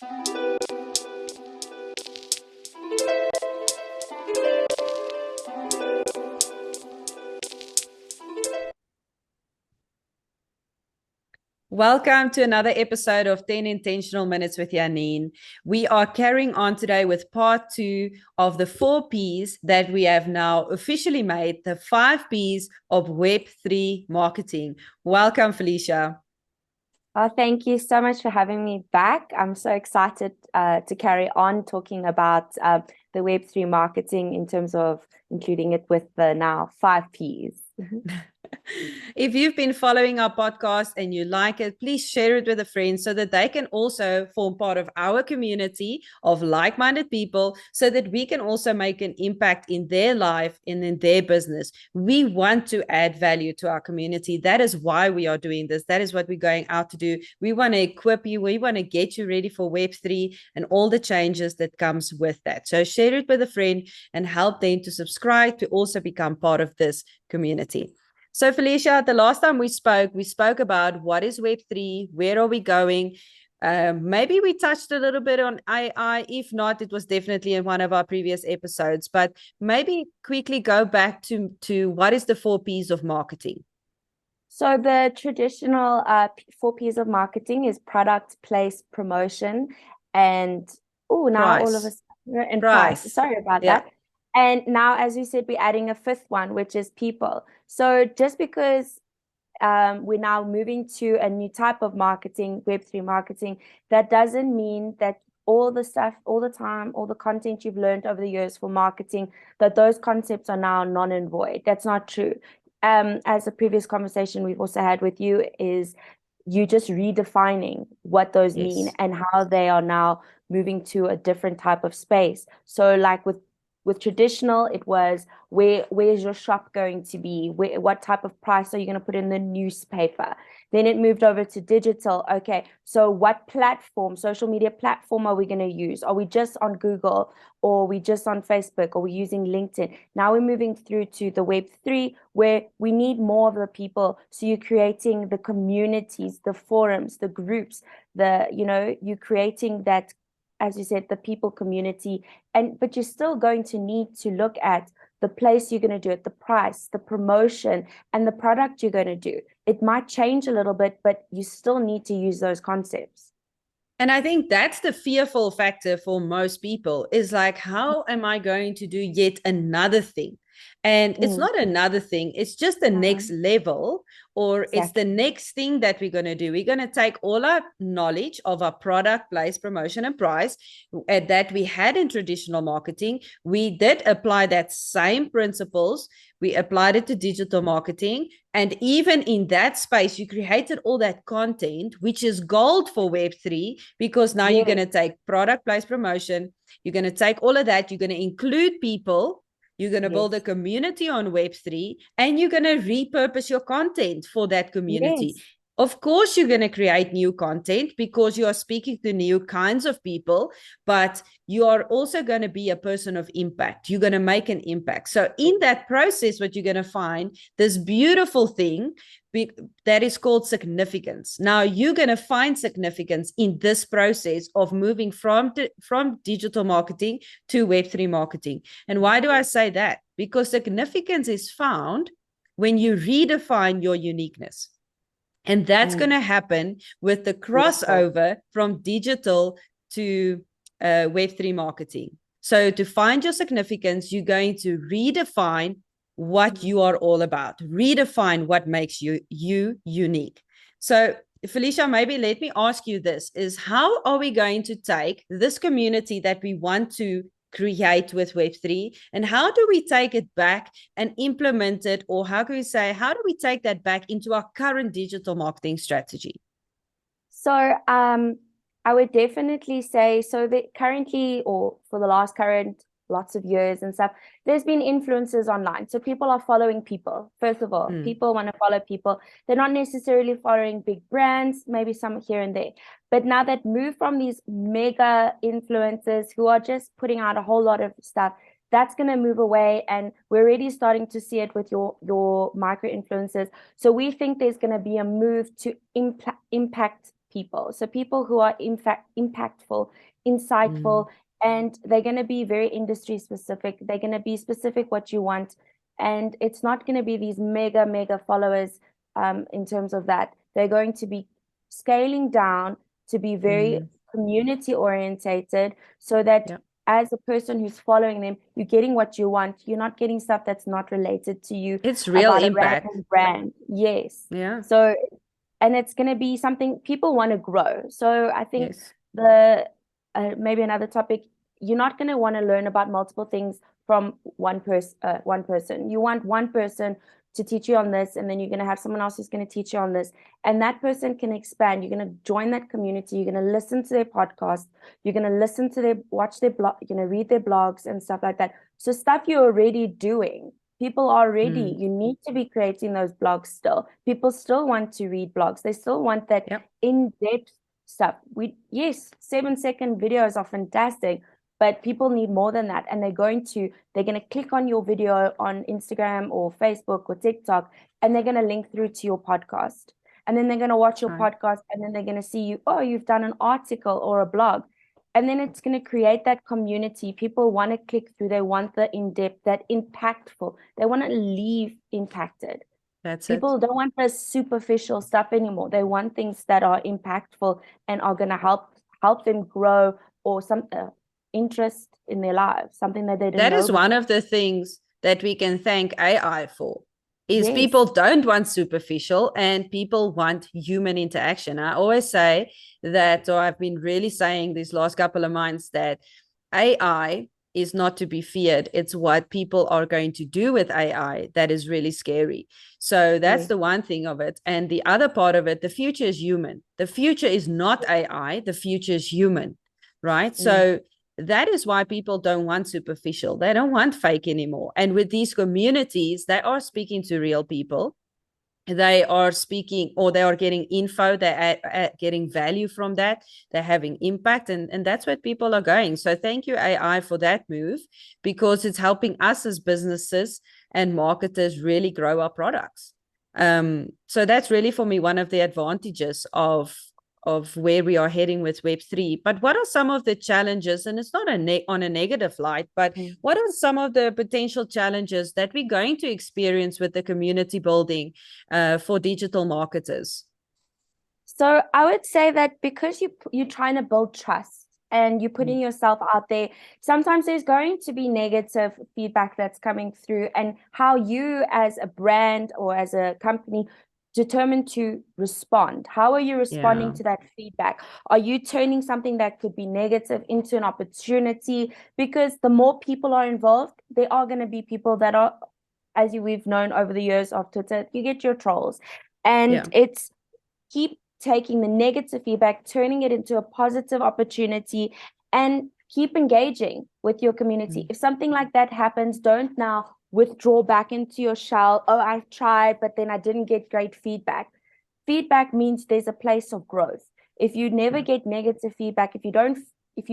Welcome to another episode of 10 Intentional Minutes with Janine. We are carrying on today with part 2 of the 4 Ps that we have now officially made, the 5 Ps of Web3 marketing. Welcome, Felicia. Oh, thank you so much for having me back. I'm so excited to carry on talking about the Web3 marketing in terms of including it with the now 5 Ps. If you've been following our podcast and you like it, please share it with a friend so that they can also form part of our community of like-minded people so that we can also make an impact in their life and in their business. We want to add value to our community. That is why we are doing this. That is what we're going out to do. We want to equip you. We want to get you ready for Web3 and all the changes that comes with that. So share it with a friend and help them to subscribe to also become part of this community. So Felicia, the last time we spoke about what is Web3, where are we going? Maybe we touched a little bit on AI. If not, it was definitely in one of our previous episodes, but maybe quickly go back to what is the 4 Ps of marketing? So the traditional 4 Ps of marketing is product, place, promotion, and now all of us and price. Sorry about that. And now, as you said, we're adding a 5th one, which is people. So just because we're now moving to a new type of marketing, Web3 marketing, that doesn't mean that all the stuff, all the time, all the content you've learned over the years for marketing, that those concepts are now non and void. That's not true. As a previous conversation we've also had with you is you just redefining what those mean and how they are now moving to a different type of space. So like with traditional, it was where's your shop going to be? What type of price are you going to put in the newspaper? Then it moved over to digital. Okay, so what platform, social media platform are we going to use? Are we just on Google, or are we just on Facebook, or are we using LinkedIn? Now we're moving through to the Web3 where we need more of the people. So you're creating the communities, the forums, the groups, you're creating that, as you said, the people community, but you're still going to need to look at the place you're going to do it, the price, the promotion, and the product you're going to do. It might change a little bit, but you still need to use those concepts. And I think that's the fearful factor for most people is like, how am I going to do yet another thing? And it's not another thing, it's just the next level, or it's the next thing that we're going to do. We're going to take all our knowledge of our product, place, promotion, and price that we had in traditional marketing. We did apply that same principles. We applied it to digital marketing. And even in that space, you created all that content, which is gold for Web3, because now you're going to take product, place, promotion. You're going to take all of that. You're going to include people. You're going to build a community on Web3, and you're going to repurpose your content for that community. Yes. Of course, you're going to create new content because you are speaking to new kinds of people, but you are also going to be a person of impact. You're going to make an impact. So in that process, what you're going to find, this beautiful thing that is called significance. Now you're going to find significance in this process of moving from digital marketing to Web3 marketing. And why do I say that? Because significance is found when you redefine your uniqueness. And that's going to happen with the crossover from digital to Web3 marketing. So to find your significance, you're going to redefine what you are all about, redefine what makes you unique. So Felicia, maybe let me ask you this, is how are we going to take this community that we want to create with Web3, and how do we take it back and implement it, or how can we say, how do we take that back into our current digital marketing strategy? So I would definitely say, so that currently, or for the last lots of years and stuff, there's been influencers online. So people are following people. First of all, people want to follow people. They're not necessarily following big brands, maybe some here and there. But now that move from these mega influencers who are just putting out a whole lot of stuff, that's going to move away. And we're already starting to see it with your micro influencers. So we think there's going to be a move to impact people. So people who are in fact impactful, insightful, and they're going to be very industry specific. They're going to be specific what you want. And it's not going to be these mega followers in terms of that. They're going to be scaling down to be very community orientated, so that as a person who's following them, you're getting what you want. You're not getting stuff that's not related to you. It's real about impact. A random brand. Yes. Yeah. So, and it's going to be something people want to grow. So I think maybe another topic, you're not going to want to learn about multiple things from one person. You want one person to teach you on this, and then you're going to have someone else who's going to teach you on this, and that person can expand. You're going to join that community. You're going to listen to their podcast. You're going to watch their blog. You're going to read their blogs and stuff like that. So stuff you're already doing. People are ready. You need to be creating those blogs still. People still want to read blogs. They still want that in-depth stuff. 7-second videos are fantastic, but people need more than that. And they're going to click on your video on Instagram or Facebook or TikTok, and they're going to link through to your podcast. And then they're going to watch your podcast, and then they're going to see you've done an article or a blog. And then it's going to create that community. People want to click through. They want the in-depth, that impactful. They want to leave impacted. People don't want the superficial stuff anymore. They want things that are impactful and are going to help them grow, or some interest in their lives, something that they didn't know. That is one of the things that we can thank AI for. People don't want superficial, and people want human interaction. I always say that, or I've been really saying these last couple of months, that AI is not to be feared. It's what people are going to do with AI that is really scary. So that's the one thing of it. And the other part of it, the future is human. The future is not AI. The future is human, right? So that is why people don't want superficial. They don't want fake anymore. And with these communities, they are speaking to real people. They are speaking, or they are getting info. They're getting value from that. They're having impact. And that's what people are going. So thank you, AI, for that move, because it's helping us as businesses and marketers really grow our products. So that's really, for me, one of the advantages of where we are heading with Web3. But what are some of the challenges? And it's not on a negative light, but what are some of the potential challenges that we're going to experience with the community building for digital marketers? So I would say that because you're trying to build trust and you're putting yourself out there, sometimes there's going to be negative feedback that's coming through, and how you as a brand or as a company determined to respond. How are you responding to that feedback? Are you turning something that could be negative into an opportunity? Because the more people are involved, there are going to be people that are, as we've known over the years of Twitter, you get your trolls. And it's keep taking the negative feedback, turning it into a positive opportunity, and keep engaging with your community. If something like that happens, don't now withdraw back into your shell. Oh, I've tried, but then I didn't get great feedback. Feedback means there's a place of growth. If you never get negative feedback, if you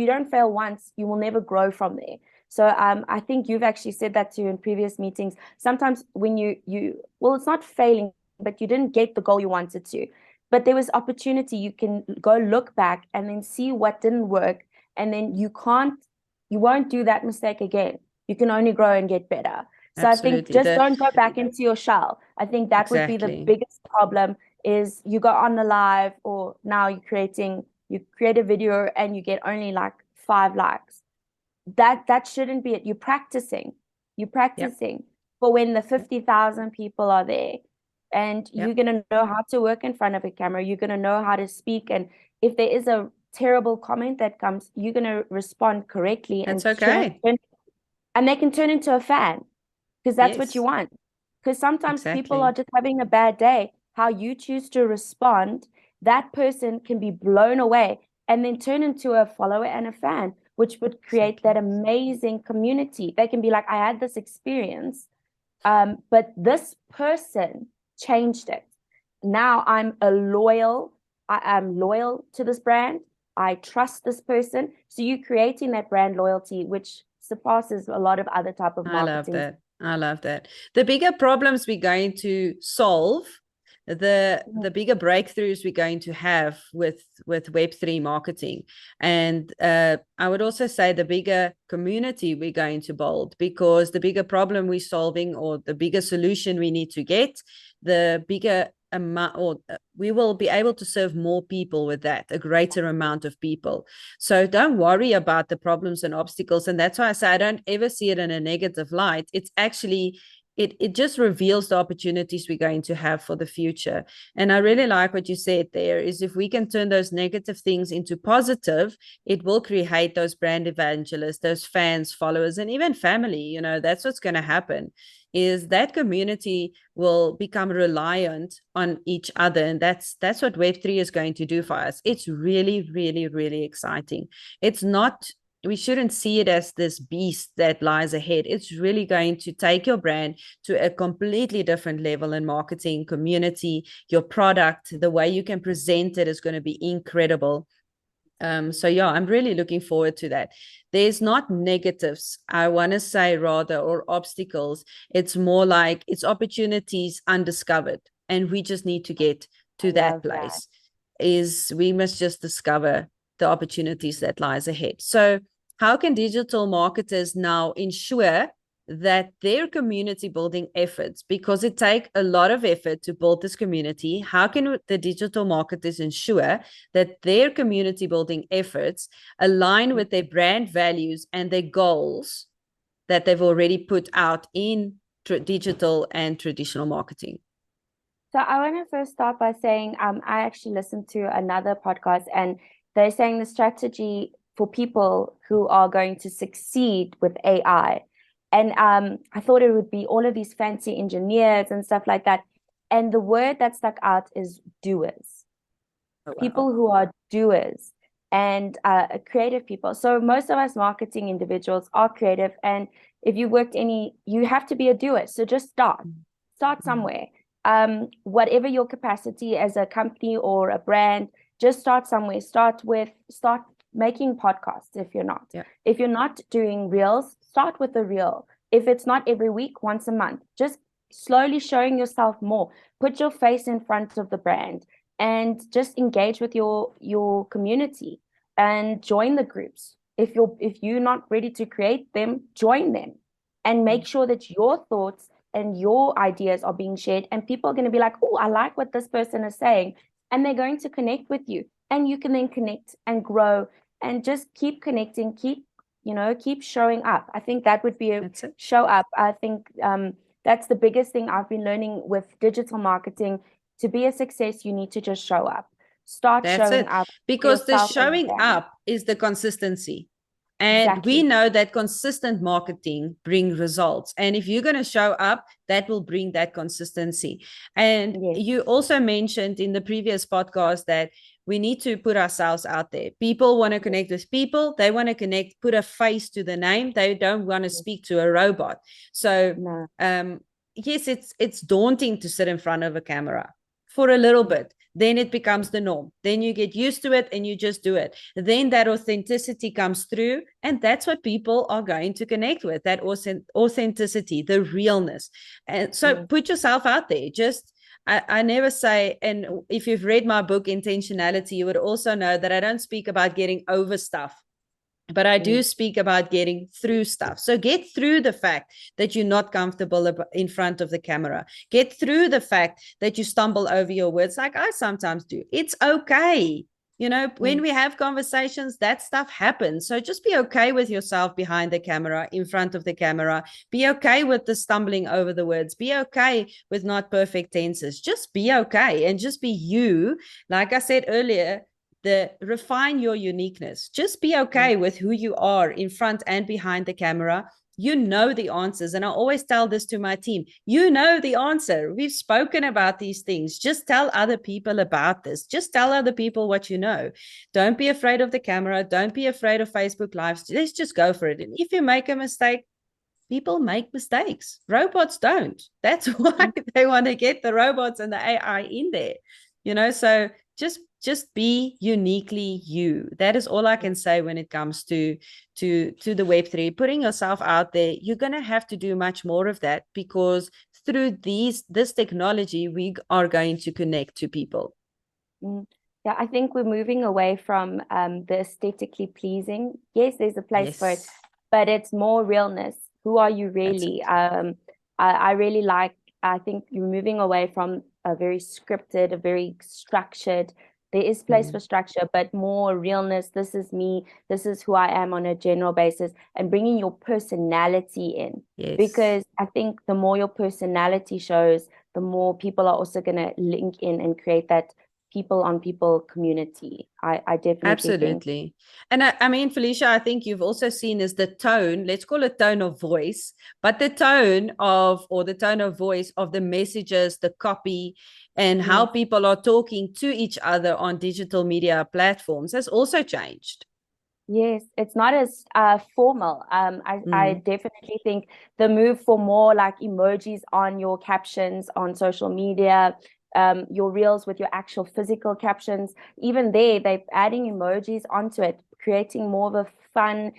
don't fail once, you will never grow from there. So I think you've actually said that too in previous meetings. Sometimes when well, it's not failing, but you didn't get the goal you wanted to. But there was opportunity. You can go look back and then see what didn't work. And then you won't do that mistake again. You can only grow and get better. So absolutely. I think just don't go back into your shell. I think that would be the biggest problem, is you go on the live, or now you create a video and you get only like 5 likes. That shouldn't be it. You're practicing for when the 50,000 people are there, and you're going to know how to work in front of a camera. You're going to know how to speak. And if there is a terrible comment that comes, you're going to respond correctly. That's okay. And they can turn into a fan, because that's what you want. Because sometimes people are just having a bad day. How you choose to respond, that person can be blown away and then turn into a follower and a fan, which would create that amazing community. They can be like, I had this experience, but this person changed it. Now I am loyal to this brand. I trust this person. So you're creating that brand loyalty, which surpasses a lot of other type of marketing. I love that. The bigger problems we're going to solve the bigger breakthroughs we're going to have with Web3 marketing. And I would also say the bigger community we're going to build, because the bigger problem we're solving, or the bigger solution we need to get, the bigger amount, or we will be able to serve more people with that, a greater amount of people. So don't worry about the problems and obstacles. And that's why I say I don't ever see it in a negative light. It's actually, it just reveals the opportunities we're going to have for the future. And I really like what you said there, is if we can turn those negative things into positive, it will create those brand evangelists, those fans, followers, and even family. You know, that's what's going to happen, is that community will become reliant on each other. And that's what Web3 is going to do for us. It's really, really, really exciting. It's not, we shouldn't see it as this beast that lies ahead. It's really going to take your brand to a completely different level in marketing, community, your product, the way you can present it is going to be incredible. So yeah, I'm really looking forward to that. There's not negatives, I want to say, rather, or obstacles. It's more like it's opportunities undiscovered, and we just need to get to that place. Is we must just discover the opportunities that lies ahead. So how can digital marketers now ensure that their community building efforts, because it takes a lot of effort to build this community, how can the digital marketers ensure that their community building efforts align with their brand values and their goals that they've already put out in digital and traditional marketing? So I want to first start by saying I actually listened to another podcast, and they're saying the strategy for people who are going to succeed with AI. And I thought it would be all of these fancy engineers and stuff like that. And the word that stuck out is doers. Oh, wow. People who are doers and creative people. So most of us marketing individuals are creative. And if you worked you have to be a doer. So just start somewhere. Whatever your capacity as a company or a brand, just start somewhere. Start making podcasts if you're not. Yeah. If you're not doing reels, start with a reel. If it's not every week, once a month, just slowly showing yourself more. Put your face in front of the brand and just engage with your community and join the groups. If you're not ready to create them, join them and make sure that your thoughts and your ideas are being shared, and people are going to be like, oh, I like what this person is saying, and they're going to connect with you, and you can then connect and grow and just keep connecting, keep showing up. I think that would be show up. I think that's the biggest thing I've been learning with digital marketing. To be a success, you need to just show up. Start showing up. Because the showing up is the consistency. And we know that consistent marketing brings results. And if you're going to show up, that will bring that consistency. And you also mentioned in the previous podcast that we need to put ourselves out there. People want to connect with people. They want to put a face to the name. They don't want to speak to a robot. So, yes, it's daunting to sit in front of a camera for a little bit. Then it becomes the norm. Then you get used to it and you just do it. Then that authenticity comes through, and that's what people are going to connect with, that authenticity, the realness. And so put yourself out there. Just, I never say, and if you've read my book, Intentionality, you would also know that I don't speak about getting over stuff. But I do speak about getting through stuff. So get through the fact that you're not comfortable in front of the camera. Get through the fact that you stumble over your words, like I sometimes do. It's okay. You know, when we have conversations, that stuff happens. So just be okay with yourself behind the camera, in front of the camera. Be okay with the stumbling over the words. Be okay with not perfect tenses. Just be okay and just be you. Like I said earlier, refine your uniqueness. Just be okay with who you are in front and behind the camera. You know the answers. And I always tell this to my team. You know the answer. We've spoken about these things. Just tell other people about this. Just tell other people what you know. Don't be afraid of the camera. Don't be afraid of Facebook Lives. Let's just go for it. And if you make a mistake, people make mistakes. Robots don't. That's why they want to get the robots and the AI in there. So just just be uniquely you. That is all I can say when it comes to the Web3. Putting yourself out there, you're going to have to do much more of that, because through this technology, we are going to connect to people. Yeah, I think we're moving away from the aesthetically pleasing. Yes, there's a place for it, but it's more realness. Who are you really? I really like, I think you're moving away from a very scripted, a very structured. There is place for structure, but more realness. This is me. This is who I am on a general basis, and bringing your personality in. Yes. Because I think the more your personality shows, the more people are also going to link in and create that people on people community. I definitely absolutely think. And I mean, Felicia, I think you've also seen is the tone, let's call it tone of voice, but the tone of, or the tone of voice of the messages, the copy, and how people are talking to each other on digital media platforms has also changed. Yes, it's not as formal. I definitely think the move for more like emojis on your captions on social media, your reels with your actual physical captions, even they're adding emojis onto it, creating more of a fun,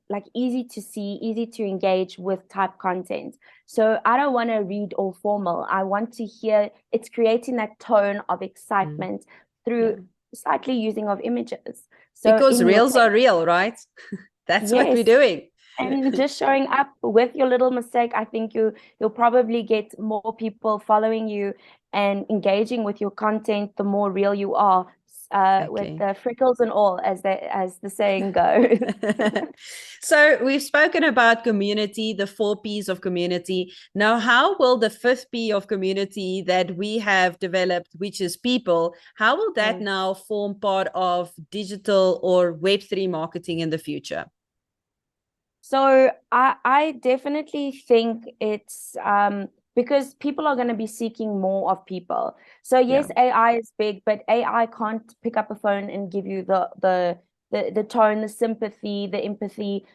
like easy to see, easy to engage with type content. So I don't want to read all formal. I want to hear, it's creating that tone of excitement through slightly using of images. So because reels are real, right? That's what we're doing. And just showing up with your little mistake, I think you'll probably get more people following you and engaging with your content the more real you are, with the freckles and all, as the saying goes. So we've spoken about community, the 4 P's of community. Now, how will the 5th P of community that we have developed, which is people, how will that now form part of digital or Web3 marketing in the future? So I definitely think it's because people are going to be seeking more of people. So yes, AI is big, but AI can't pick up a phone and give you the tone, the sympathy, the empathy.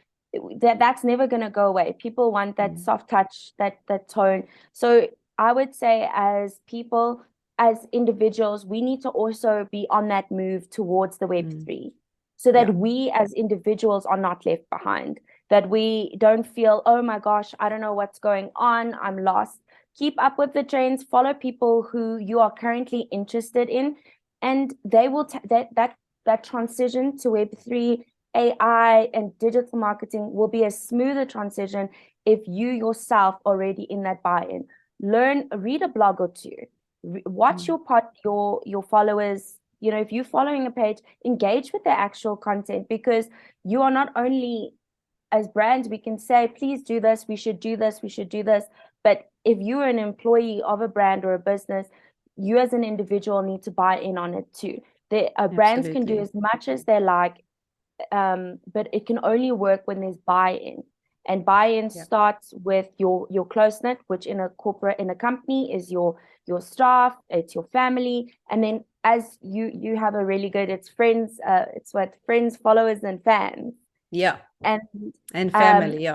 That's never going to go away. People want that soft touch, that tone. So I would say, as people, as individuals, we need to also be on that move towards the Web3, so that we as individuals are not left behind, that we don't feel, oh my gosh, I don't know what's going on, I'm lost. Keep up with the trends, follow people who you are currently interested in, and they will that transition to Web3, AI, and digital marketing will be a smoother transition if you yourself are already in that buy-in. Read a blog or two, watch your followers. You know, if you're following a page, engage with the actual content, because you are not only, as brands, we can say, please do this, we should do this, we should do this. But if you're an employee of a brand or a business, you as an individual need to buy in on it too. Brands can do as much as they like, but it can only work when there's buy-in. And buy-in starts with your close-knit, which in a company is your staff, it's your family. And then as you have a really good, it's friends, it's what friends, followers, and fans. And family,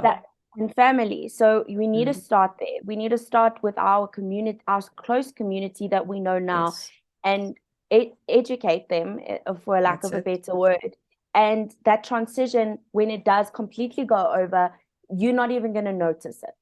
and family. So we need to start there. We need to start with our community, our close community that we know now, and educate them, for lack of a better word. And that transition, when it does completely go over, you're not even going to notice it.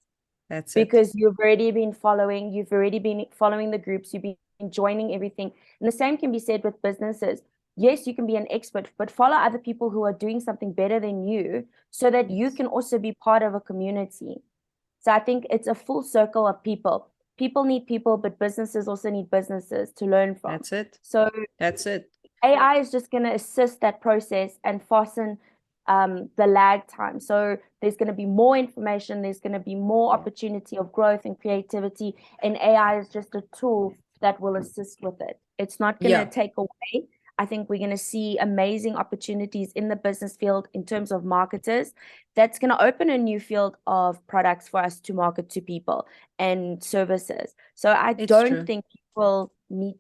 Because you've already been following the groups, you've been joining everything. And the same can be said with businesses. Yes, you can be an expert, but follow other people who are doing something better than you, so that you can also be part of a community. So I think it's a full circle of people. People need people, but businesses also need businesses to learn from. So that's it. AI is just going to assist that process and fasten the lag time. So there's going to be more information, there's going to be more opportunity of growth and creativity, and AI is just a tool that will assist with it. It's not going to take away. I think we're going to see amazing opportunities in the business field in terms of marketers. That's going to open a new field of products for us to market to people and services. So I don't think people need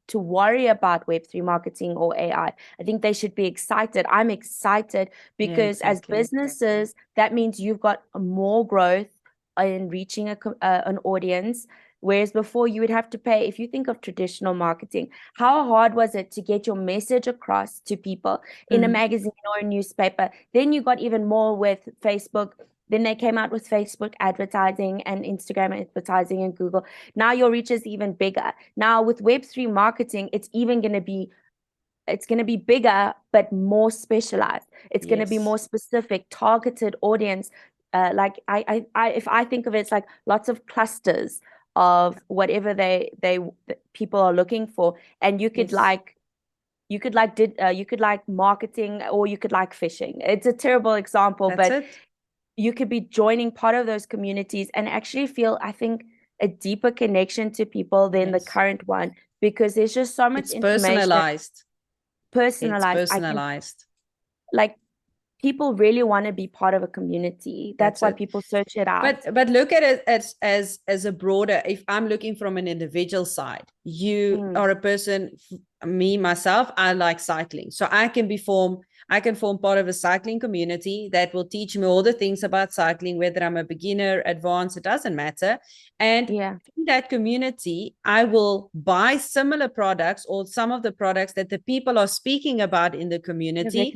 to worry about Web3 marketing or AI. I think they should be excited. I'm excited because as businesses, that means you've got more growth in reaching an audience. Whereas before you would have to pay, if you think of traditional marketing, how hard was it to get your message across to people in a magazine or a newspaper? Then you got even more with Facebook. Then they came out with Facebook advertising and Instagram advertising and Google. Now your reach is even bigger. Now with Web3 marketing, it's going to be bigger, but more specialized. It's going to be more specific, targeted audience. Like if I think of it, it's like lots of clusters of whatever people are looking for, and you could like marketing, or you could like fishing. It's a terrible example, but you could be joining part of those communities and actually feel, I think, a deeper connection to people than the current one, because there's just so much information. Personalized. Like, people really want to be part of a community. That's why people search it out. But look at it as a broader, if I'm looking from an individual side, you are a person, me, myself, I like cycling. So I can form part of a cycling community that will teach me all the things about cycling, whether I'm a beginner, advanced, it doesn't matter. And in that community, I will buy similar products or some of the products that the people are speaking about in the community.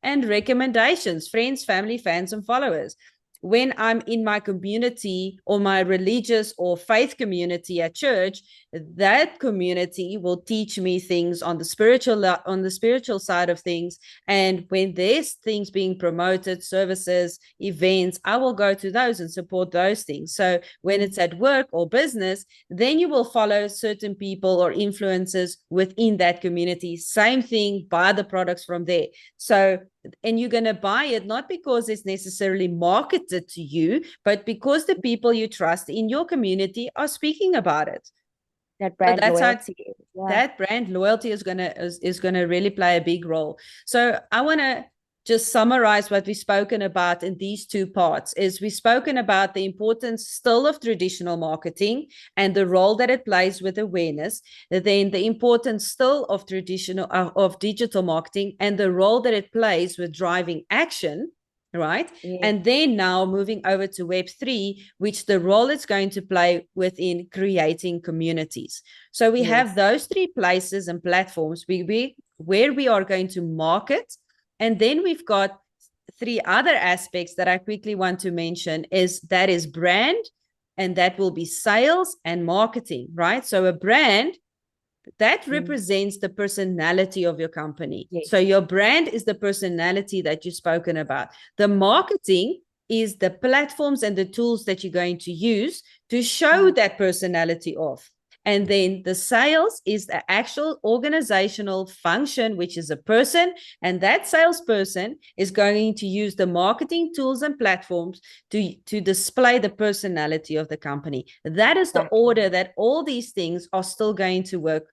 Recommendations, friends, family, fans, and followers. When I'm in my community or my religious or faith community at church, that community will teach me things on the spiritual side of things. And when there's things being promoted, services, events, I will go to those and support those things. So when it's at work or business, then you will follow certain people or influencers within that community. Same thing, buy the products from there. So, and you're going to buy it not because it's necessarily marketed to you, but because the people you trust in your community are speaking about it. That brand loyalty. That brand loyalty is gonna really play a big role. So I want to just summarize what we've spoken about in these two parts. Is we've spoken about the importance still of traditional marketing and the role that it plays with awareness, then the importance still of digital marketing and the role that it plays with driving action, right? And then now moving over to Web3, which the role it's going to play within creating communities. So we have those three places and platforms where we are going to market. And then we've got three other aspects that I quickly want to mention is brand, and that will be sales and marketing, right? So a brand that represents the personality of your company. So your brand is the personality that you've spoken about. The marketing is the platforms and the tools that you're going to use to show that personality off. And then the sales is the actual organizational function, which is a person. And that salesperson is going to use the marketing tools and platforms to display the personality of the company. That is the order that all these things are still going to work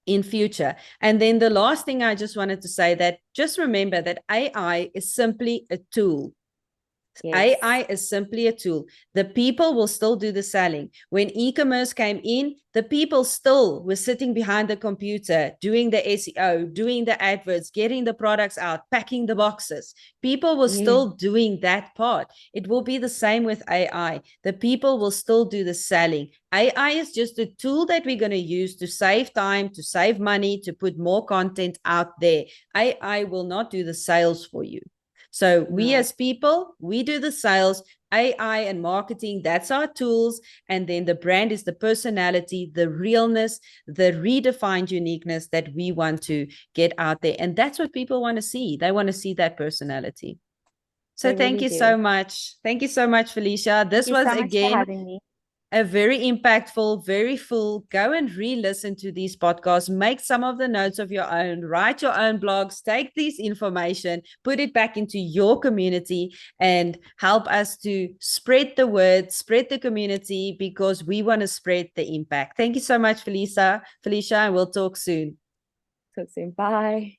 in future. And then the last thing I just wanted to say, that just remember that AI is simply a tool. AI is simply a tool. The people will still do the selling. When e-commerce came in, the people still were sitting behind the computer, doing the SEO, doing the adverts, getting the products out, packing the boxes. People were still doing that part. It will be the same with AI. The people will still do the selling. AI is just a tool that we're going to use to save time, to save money, to put more content out there. AI will not do the sales for you. So we as people, we do the sales. AI and marketing, that's our tools. And then the brand is the personality, the realness, the redefined uniqueness that we want to get out there. And that's what people want to see. They want to see that personality. So thank you so much. Thank you so much, Felicia. This was again a very impactful, very full. Go and re-listen to these podcasts. Make some of the notes of your own. Write your own blogs. Take this information, put it back into your community, and help us to spread the word, spread the community, because we want to spread the impact. Thank you so much, Felicia. And we'll talk soon. Talk soon. Bye.